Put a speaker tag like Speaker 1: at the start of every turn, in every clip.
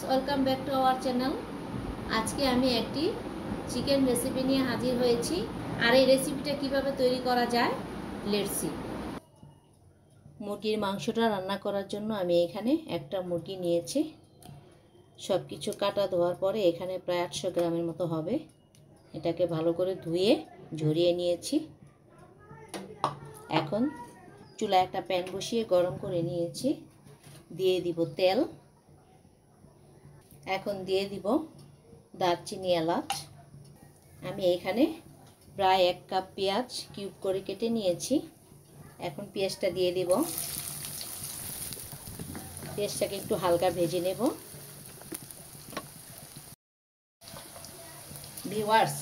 Speaker 1: Welcome back to our channel. আজকে আমি একটি চিকেন রেসিপি নিয়ে হাজির হয়েছি। আর এই রেসিপিটা কিভাবে তৈরি করা যায় লেটস সি। মুরগির মাংসটা রান্না করার জন্য আমি এখানে একটা মুরগি নিয়েছি। সব কিছু কাটা ধোয়ার পরে এখানে প্রায় 800 গ্রামের মতো হবে। এটাকে ভালো করে ধুয়ে ঝরিয়ে নিয়েছি। এখন চুলায় একটা প্যান বসিয়ে গরম করে নিয়েছি। দিয়ে দিব তেল। এখন দিয়ে দিব দারচিনি, এলাচ। আমি এখানে প্রায় 1 কাপ পেঁয়াজ কিউব করে কেটে নিয়েছি। এখন পেঁয়াজটা দিয়ে দিব। পেঁয়াজটাকে একটু হালকা ভেজে নেব। ভিউয়ার্স,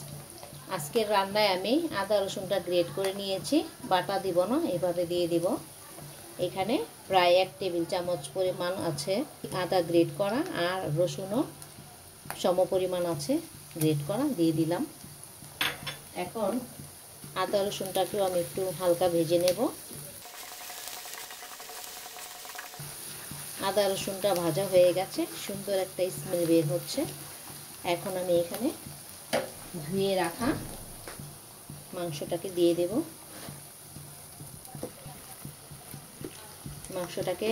Speaker 1: আজকের রান্নায় আমি আদা রসুনটা গ্রেট করে নিয়েছি, বাটা দিব না, এভাবে দিয়ে দিব। এখানে প্রায় 1 টেবিল চামচ পরিমাণ আছে আদা গ্রেট করা, আর রসুনও সম পরিমাণ আছে গ্রেট করা, দিয়ে দিলাম। এখন আদা রসুনটাকেও আমি একটু হালকা ভেজে নেব। আদা রসুনটা ভাজা হয়ে গেছে, সুন্দর একটা স্মেল বের হচ্ছে। এখন আমি এখানে ধুয়ে রাখা মাংসটাকে দিয়ে দেব। মাংসটাকে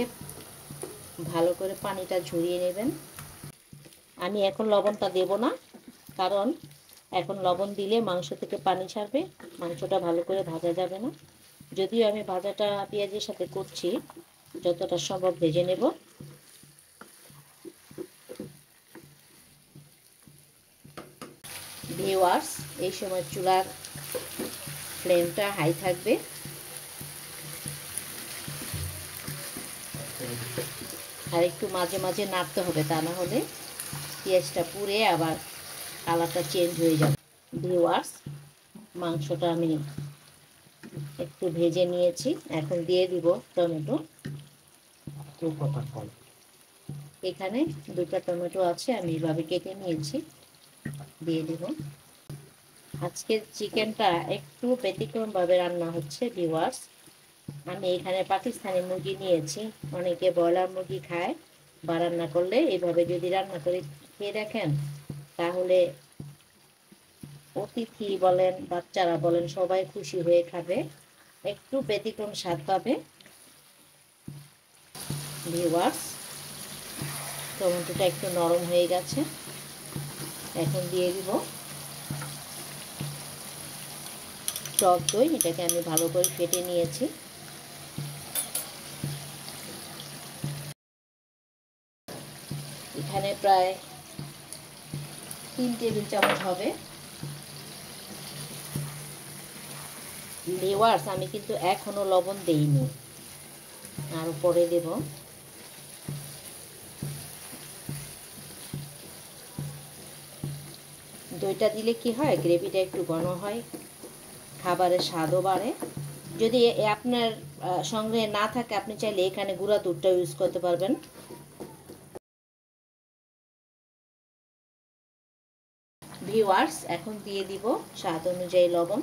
Speaker 1: ভালো করে পানিটা ঝরিয়ে নেবেন। আমি এখন লবণটা দেব না, কারণ এখন লবণ দিলে মাংস থেকে পানি ছাড়বে, মাংসটা ভালো করে ভাজা যাবে না। যদিও আমি ভাজাটা পেঁয়াজের সাথে করছি, যতটা সম্ভব ভেজে নেব। ভিউয়ার্স, এই সময় চুলার ফ্লেমটা হাই থাকবে। আর একটু মাঝে মাঝে নাড়তে হবে, তা না হলে পেঁয়াজটা পুড়ে আবার কালারটা চেঞ্জ হয়ে যাবে। ভিউয়ার্স, মাংসটা আমি একটু ভেজে নিয়েছি। এখন দিয়ে দিব টমেটো। এখানে 2টা টমেটো আছে, আমি এভাবে কেটে নিয়েছি, দিয়ে দেব। আজকের চিকেনটা একটু ব্যতিক্রমভাবে রান্না হচ্ছে ভিউয়ার্স। আমি এখানে পাকিস্তানি মুরগি নিয়েছি। অনেকে ব্রয়লার মুরগি খায়, বা রান্না করলে এভাবে যদি রান্না করে খেয়ে দেখেন, তাহলে অতিথি বলেন, বাচ্চারা বলেন, সবাই খুশি হয়ে খাবে। একটু ব্যতিক্রম স্বাদ পাবে। ভিউয়ার্স, টমেটোটা একটু নরম হয়ে গেছে। এখন দিয়ে দিব টক দই। এটাকে আমি ভালো করে ফেটে নিয়েছি। এখানে প্রায় 3 টেবিল চামচ হবে। ভিউয়ার্স, আমি কিন্তু এখনো লবণ দেইনি, আর পরে দেব। দইটা দিলে কি হয়, গ্রেভিটা একটু ঘন হয়, খাবারের স্বাদও বাড়ে। যদি আপনার সঙ্গে না থাকে, আপনি চাইলে এখানে গুঁড়া দুধটা ইউজ করতে পারবেন। ভিউয়ার্স, এখন দিয়ে দিব স্বাদ অনুযায়ী লবণ।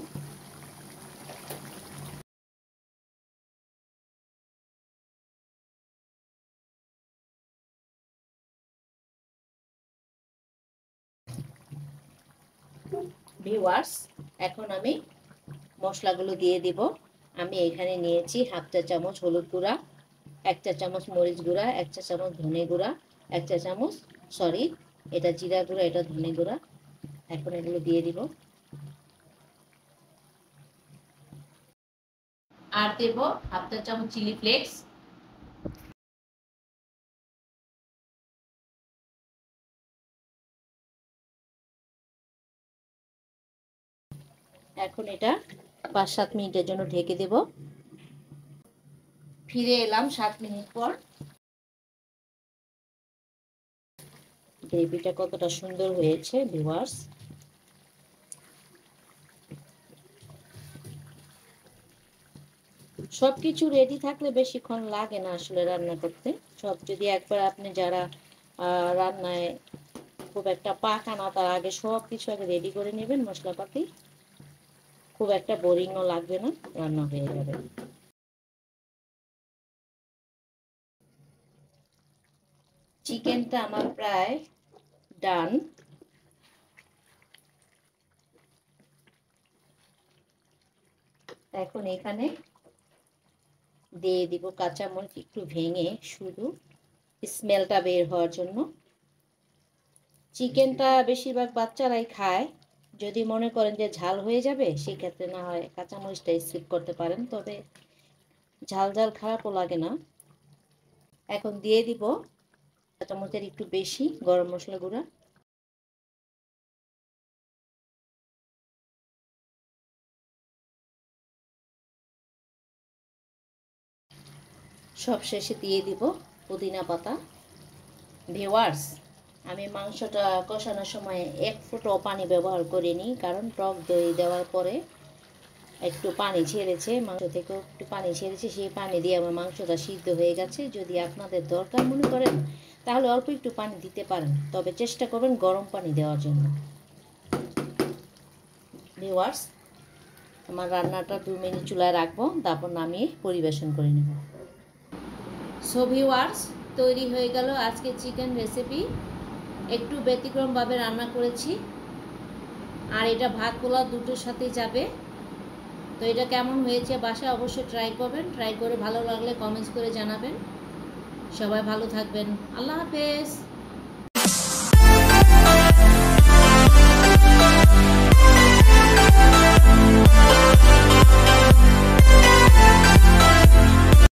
Speaker 1: ভিউয়ার্স, এখন আমি মশলাগুলো দিয়ে দিব। আমি এখানে নিয়েছি 1/2 চা চামচ হলুদ গুঁড়া, 1 চা চামচ মরিচ গুঁড়া, 1 চা চামচ ধনে গুঁড়া, 1 চা চামচ এটা জিরা গুঁড়া, এটা ধনে গুঁড়া। এখন এগুলো দিয়ে দিব। আর দেব 1/2 চা চামচ চিলি ফ্লেক্স। এখন এটা 5-7 মিনিটের জন্য ঢেকে দেব। ফিরে এলাম 7 মিনিট পর। গ্রেভিটা কতটা সুন্দর হয়েছে ভিউয়ার্স। সবকিছু রেডি থাকলে বেশিক্ষণ লাগে না আসলে রান্না করতে। সব যদি একবার আপনি যারা রান্নায় খুব একটা পাকা না, তার আগে সব কিছু আগে রেডি করে নেবেন, মশলাপাতি, খুব একটা বোরিংও লাগবে না, রান্না হয়ে যাবে। চিকেনটা আমার প্রায় ডান। এখন এখানে দিয়ে দিব কাঁচামরিচ একটু ভেঙে, শুধু স্মেলটা বের হওয়ার জন্য। চিকেনটা বেশিরভাগ বাচ্চারাই খায়। যদি মনে করেন যে ঝাল হয়ে যাবে, সেক্ষেত্রে না হয় কাঁচামরিচটা স্কিপ করতে পারেন, তবে ঝাল ঝাল খারাপও লাগে না। এখন দিয়ে দিব কাঁচামরিচের একটু বেশি গরম মশলা গুঁড়া। সব শেষে দিয়ে দিব পুদিনা পাতা। ভিউয়ার্স, আমি মাংসটা কষানোর সময় এক ফোঁটাও পানি ব্যবহার করিনি, কারণ টক দই দেওয়ার পরে একটু পানি ছেড়েছে, মাংস থেকেও একটু পানি ছেড়েছে, সেই পানি দিয়ে আমার মাংসটা সিদ্ধ হয়ে গেছে। যদি আপনাদের দরকার মনে করেন তাহলে অল্প একটু পানি দিতে পারেন, তবে চেষ্টা করবেন গরম পানি দেওয়ার জন্য। ভিউয়ার্স, আমার রান্নাটা 2 মিনিট চুলায় রাখবো, তারপর নামিয়ে পরিবেশন করে নেব। সো ভিউয়ার্স, তৈরি হয়ে গেল আজকে চিকেন রেসিপি। একটু ব্যতিক্রমভাবে রান্না করেছি, আর এটা ভাত পোলাও দুটোর সাথেই যাবে। তো এটা কেমন হয়েছে বাসায় অবশ্যই ট্রাই করবেন। ট্রাই করে ভালো লাগলে কমেন্টস করে জানাবেন। সবাই ভালো থাকবেন। আল্লাহ হাফেজ।